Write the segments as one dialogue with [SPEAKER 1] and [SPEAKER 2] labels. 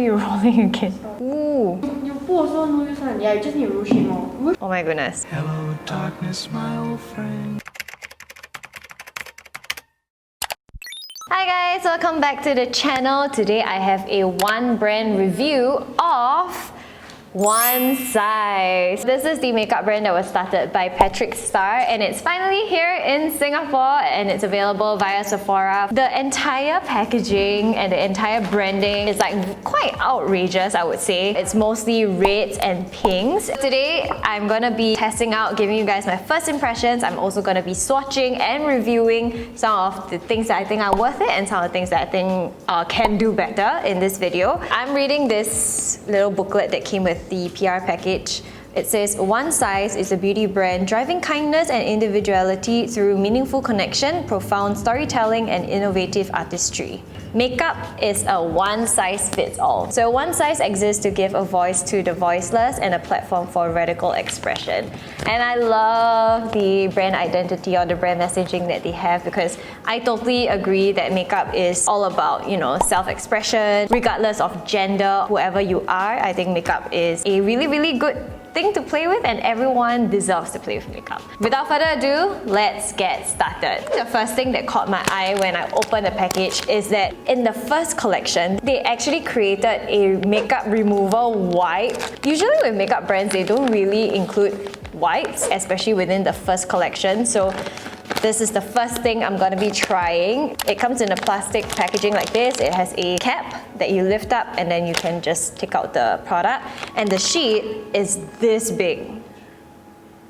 [SPEAKER 1] You're rolling again. Ooh.
[SPEAKER 2] You pour also no use one. Yeah, you just need to rush it more.
[SPEAKER 1] Oh my goodness.
[SPEAKER 3] Hello, darkness, my old friend.
[SPEAKER 1] Hi guys, welcome back to the channel. Today I have a one brand review of One Size. This is the makeup brand that was started by Patrick Starrr and it's finally here in Singapore and it's available via Sephora. The entire packaging and the entire branding is like quite outrageous, I would say. It's mostly reds and pinks. Today I'm gonna be testing out, giving you guys my first impressions. I'm also gonna be swatching and reviewing some of the things that I think are worth it and some of the things that I think can do better in this video. I'm reading this little booklet that came with the PR package. It says, One Size is a beauty brand driving kindness and individuality through meaningful connection, profound storytelling, and innovative artistry. Makeup is a one-size-fits-all. So One Size exists to give a voice to the voiceless and a platform for radical expression. And I love the brand identity or the brand messaging that they have because I totally agree that makeup is all about, you know, self-expression, regardless of gender, whoever you are. I think makeup is a really, really good thing to play with and everyone deserves to play with makeup. Without further ado, let's get started. The first thing that caught my eye when I opened the package is that in the first collection, they actually created a makeup removal wipe. Usually with makeup brands, they don't really include wipes, especially within the first collection. So this is the first thing I'm gonna be trying. It comes in a plastic packaging like this. It has a cap that you lift up and then you can just take out the product. And the sheet is this big.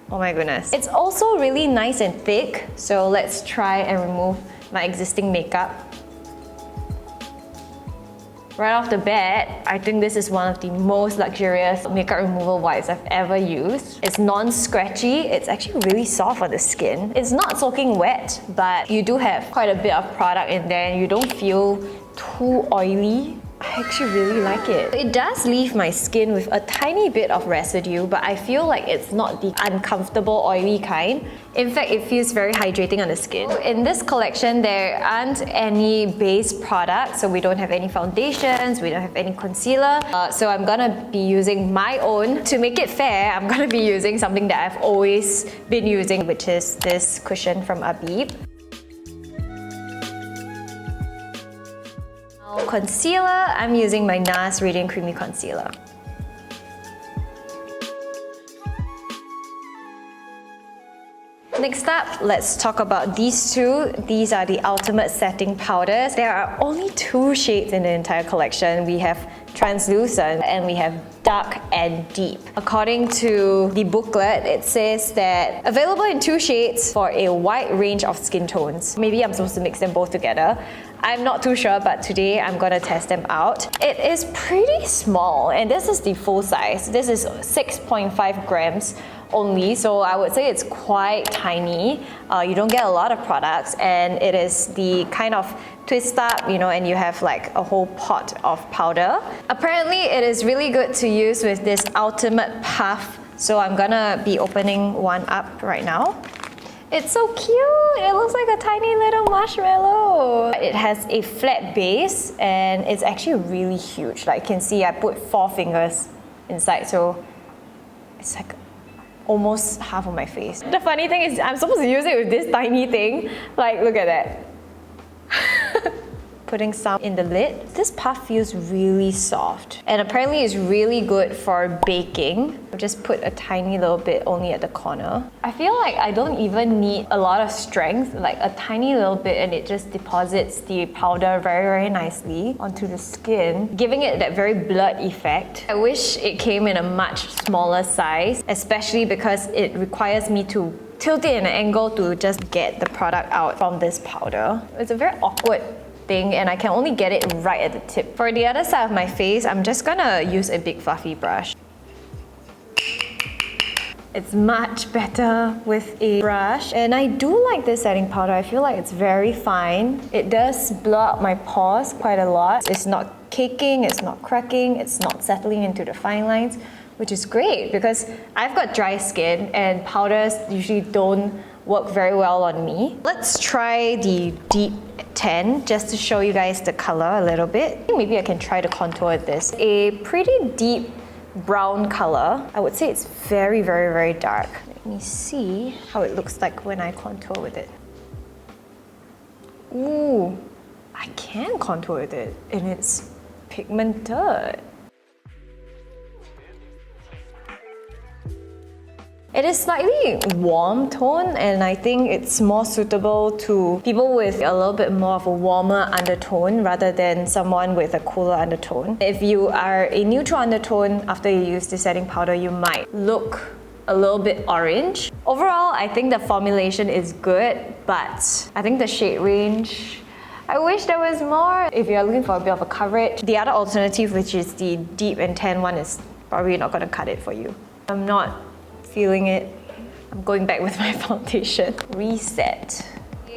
[SPEAKER 1] Oh my goodness. It's also really nice and thick. So let's try and remove my existing makeup. Right off the bat, I think this is one of the most luxurious makeup removal wipes I've ever used. It's non-scratchy, it's actually really soft on the skin. It's not soaking wet, but you do have quite a bit of product in there and you don't feel too oily. I actually really like it. It does leave my skin with a tiny bit of residue, but I feel like it's not the uncomfortable oily kind. In fact, it feels very hydrating on the skin. In this collection, there aren't any base products, so we don't have any foundations, we don't have any concealer. So I'm gonna be using my own. To make it fair, I'm gonna be using something that I've always been using, which is this cushion from Abib. Concealer, I'm using my NARS Radiant Creamy Concealer. Next up, let's talk about these two. These are the Ultimate Setting Powders. There are only two shades in the entire collection. We have Translucent and we have Dark and Deep. According to the booklet, it says that available in two shades for a wide range of skin tones. Maybe I'm supposed to mix them both together. I'm not too sure, but today I'm gonna test them out. It is pretty small, and this is the full size. This is 6.5 grams only, so I would say it's quite tiny. You don't get a lot of products, and it is the kind of twist up, you know, and you have like a whole pot of powder. Apparently, it is really good to use with this Ultimate Puff, so I'm gonna be opening one up right now. It's so cute! It looks like a tiny little marshmallow. It has a flat base and it's actually really huge. Like you can see, I put 4 fingers inside, so it's like almost half of my face. The funny thing is, I'm supposed to use it with this tiny thing. Like, look at that. Putting some in the lid. This puff feels really soft and apparently it's really good for baking. I'll just put a tiny little bit only at the corner. I feel like I don't even need a lot of strength, like a tiny little bit, and it just deposits the powder very, very nicely onto the skin, giving it that very blurred effect. I wish it came in a much smaller size, especially because it requires me to tilt it in an angle to just get the product out from this powder. It's a very awkward thing and I can only get it right at the tip. For the other side of my face, I'm just gonna use a big fluffy brush. It's much better with a brush. And I do like this setting powder. I feel like it's very fine. It does blur out my pores quite a lot. It's not caking, it's not cracking, it's not settling into the fine lines, which is great because I've got dry skin and powders usually don't work very well on me. Let's try the deep tan just to show you guys the color a little bit. Maybe I can try to contour this. A pretty deep brown color. I would say it's very, very, very dark. Let me see how it looks like when I contour with it. Ooh, I can contour with it and it's pigmented. It is slightly warm tone and I think it's more suitable to people with a little bit more of a warmer undertone rather than someone with a cooler undertone. If you are a neutral undertone, after you use the setting powder, you might look a little bit orange. Overall, I think the formulation is good, but I think the shade range, I wish there was more. If you're looking for a bit of a coverage, the other alternative, which is the deep and tan one, is probably not going to cut it for you. I'm not feeling it. I'm going back with my foundation. Reset.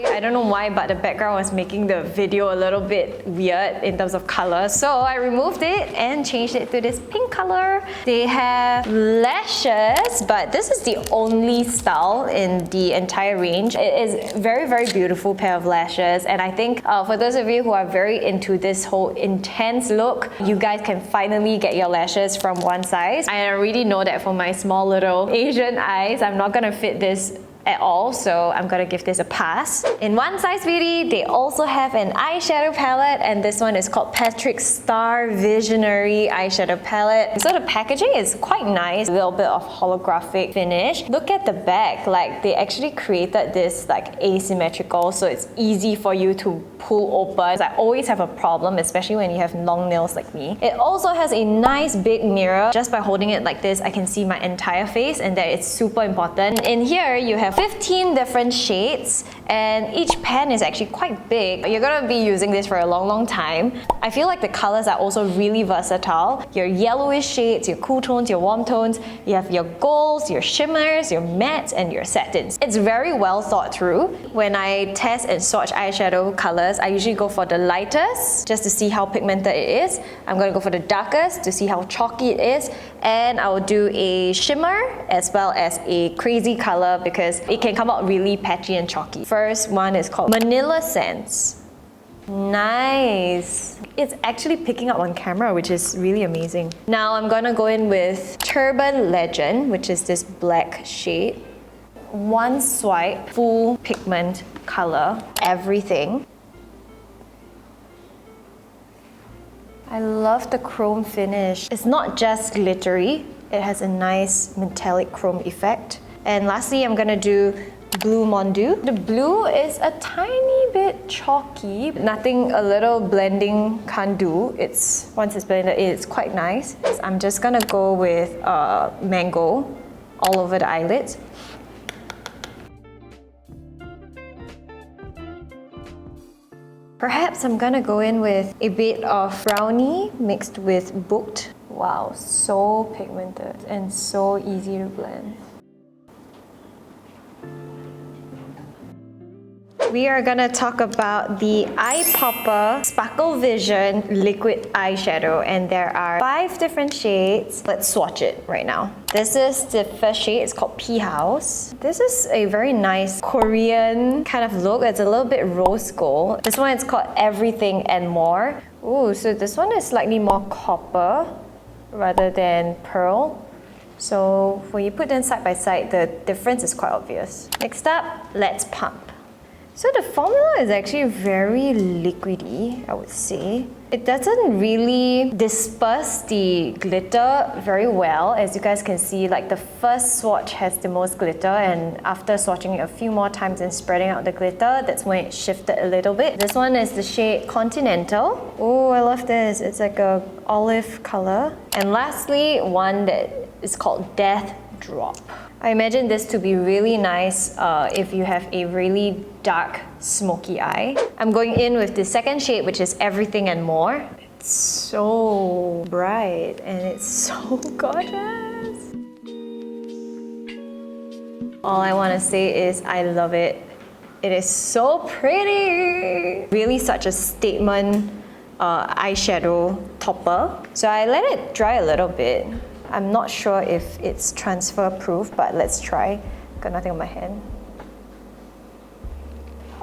[SPEAKER 1] I don't know why, but the background was making the video a little bit weird in terms of color. So I removed it and changed it to this pink color. They have lashes, but this is the only style in the entire range. It is very, very beautiful pair of lashes. And I think for those of you who are very into this whole intense look, you guys can finally get your lashes from one size. I already know that for my small little Asian eyes, I'm not gonna fit this at all, so I'm gonna give this a pass. In One Size Beauty, they also have an eyeshadow palette, and this one is called Patrick Starrr Visionary Eyeshadow Palette. So the packaging is quite nice, a little bit of holographic finish. Look at the back, like they actually created this like asymmetrical, so it's easy for you to pull open. I always have a problem, especially when you have long nails like me. It also has a nice big mirror. Just by holding it like this, I can see my entire face, and that is super important. In here, you have 15 different shades, and each pan is actually quite big. You're gonna be using this for a long, long time. I feel like the colors are also really versatile. Your yellowish shades, your cool tones, your warm tones, you have your golds, your shimmers, your mattes, and your satins. It's very well thought through. When I test and swatch eyeshadow colors, I usually go for the lightest, just to see how pigmented it is. I'm gonna go for the darkest to see how chalky it is, and I will do a shimmer as well as a crazy color because it can come out really patchy and chalky. First one is called Manila Sense. Nice. It's actually picking up on camera, which is really amazing. Now I'm gonna go in with Turban Legend, which is this black shade. One swipe, full pigment color, everything. I love the chrome finish. It's not just glittery, it has a nice metallic chrome effect. And lastly, I'm gonna do Blue Mondu. The blue is a tiny bit chalky. Nothing a little blending can't do. Once it's blended, it's quite nice. So I'm just gonna go with Mango all over the eyelids. Perhaps I'm gonna go in with a bit of brownie mixed with Booked. Wow, so pigmented and so easy to blend. We are gonna talk about the Eye Popper Sparkle Vision Liquid Eyeshadow, and there are 5 different shades. Let's swatch it right now. This is the first shade, it's called Pea House. This is a very nice Korean kind of look. It's a little bit rose gold. This one is called Everything and More. Ooh, so this one is slightly more copper rather than pearl. So when you put them side by side, the difference is quite obvious. Next up, Let's Pump. So the formula is actually very liquidy, I would say. It doesn't really disperse the glitter very well. As you guys can see, like the first swatch has the most glitter, and after swatching it a few more times and spreading out the glitter, that's when it shifted a little bit. This one is the shade Continental. Oh, I love this. It's like a olive color. And lastly, one that is called Death Drop. I imagine this to be really nice if you have a really dark, smoky eye. I'm going in with the second shade, which is Everything and More. It's so bright and it's so gorgeous. All I want to say is I love it. It is so pretty. Really such a statement eyeshadow topper. So I let it dry a little bit. I'm not sure if it's transfer proof, but let's try. Got nothing on my hand.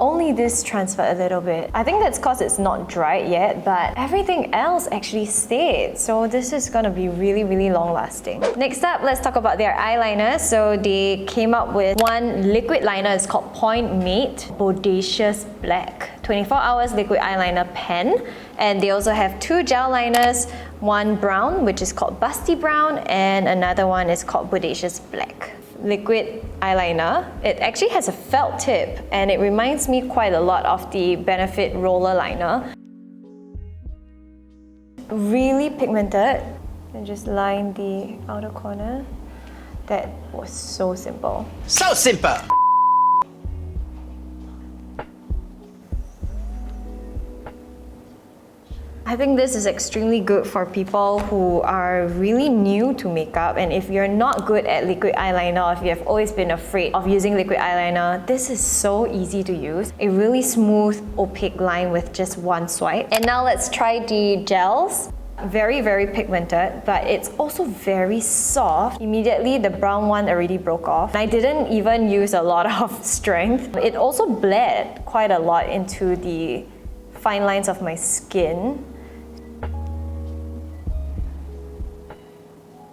[SPEAKER 1] Only this transferred a little bit. I think that's because it's not dried yet, but everything else actually stayed. So this is gonna be really, really long lasting. Next up, let's talk about their eyeliner. So they came up with one liquid liner. It's called Point Mate Bodacious Black. 24 hours liquid eyeliner pen. And they also have two gel liners, one brown, which is called Busty Brown, and another one is called Bodacious Black. Liquid eyeliner. It actually has a felt tip and it reminds me quite a lot of the Benefit roller liner. Really pigmented. And just line the outer corner. That was so simple.
[SPEAKER 4] So simple!
[SPEAKER 1] I think this is extremely good for people who are really new to makeup, and if you're not good at liquid eyeliner, or if you have always been afraid of using liquid eyeliner, this is so easy to use. A really smooth, opaque line with just one swipe. And now let's try the gels. Very, very pigmented, but it's also very soft. Immediately, the brown one already broke off. I didn't even use a lot of strength. It also bled quite a lot into the fine lines of my skin.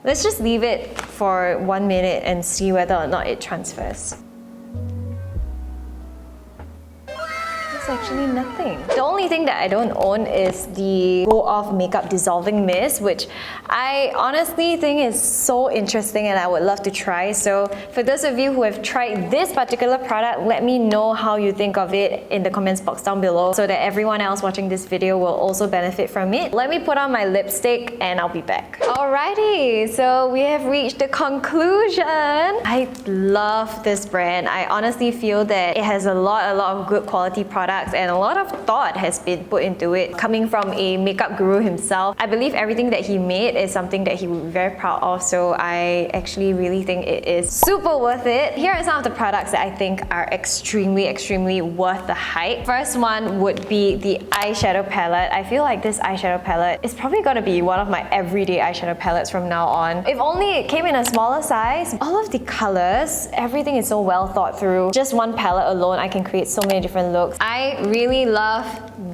[SPEAKER 1] Let's just leave it for 1 minute and see whether or not it transfers. It's actually nothing. The only thing that I don't own is the Go Off Makeup Dissolving Mist, which I honestly think is so interesting and I would love to try. So for those of you who have tried this particular product, let me know how you think of it in the comments box down below so that everyone else watching this video will also benefit from it. Let me put on my lipstick and I'll be back. Alrighty, so we have reached the conclusion. I love this brand. I honestly feel that it has a lot of good quality products and a lot of thought has been put into it. Coming from a makeup guru himself, I believe everything that he made is something that he would be very proud of, so I actually really think it is super worth it. Here are some of the products that I think are extremely worth the hype. First one would be the eyeshadow palette. I feel like this eyeshadow palette is probably gonna be one of my everyday eyeshadow palettes from now on. If only it came in a smaller size. All of the colors, everything is so well thought through. Just one palette alone, I can create so many different looks. I really love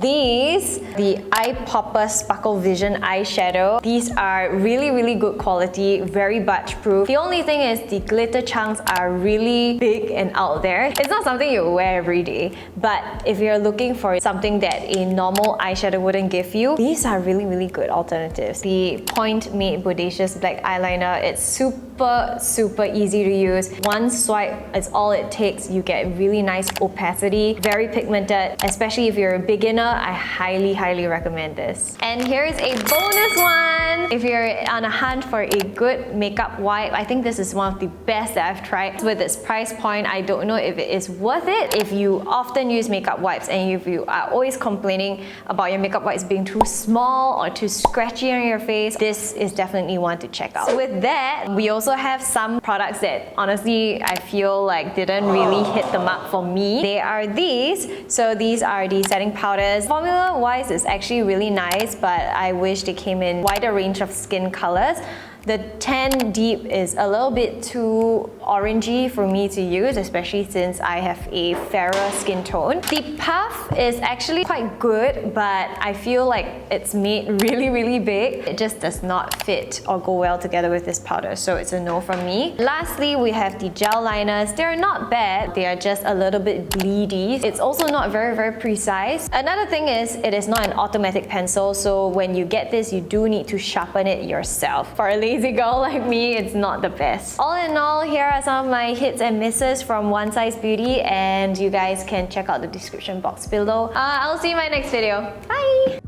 [SPEAKER 1] these, the Eye Popper Sparkle Vision eyeshadow. These are really good quality, very budge proof. The only thing is the glitter chunks are really big and out there. It's not something you wear every day, but if you're looking for something that a normal eyeshadow wouldn't give you, these are really good alternatives. The Point Mate Bodacious Black Eyeliner, it's super easy to use. One swipe is all it takes. You get really nice opacity, very pigmented. Especially if you're a beginner, I highly recommend this. And here's a bonus one. If you're on a hunt for a good makeup wipe, I think this is one of the best that I've tried. With its price point, I don't know if it is worth it. If you often use makeup wipes and if you are always complaining about your makeup wipes being too small or too scratchy on your face, this is definitely one to check out. So with that, we also have some products that honestly I feel like didn't really hit the mark for me. They are these. So these are the setting powders. Formula wise is actually really nice, but I wish they came in wider range of skin colors. The Tan Deep is a little bit too orangey for me to use, especially since I have a fairer skin tone. The Puff is actually quite good, but I feel like it's made really big. It just does not fit or go well together with this powder, so it's a no from me. Lastly, we have the gel liners. They're not bad, they are just a little bit bleedy. It's also not very precise. Another thing is, it is not an automatic pencil, so when you get this, you do need to sharpen it yourself. For a lazy girl like me, it's not the best. All in all, here are some of my hits and misses from One Size Beauty, and you guys can check out the description box below. I'll see you in my next video. Bye!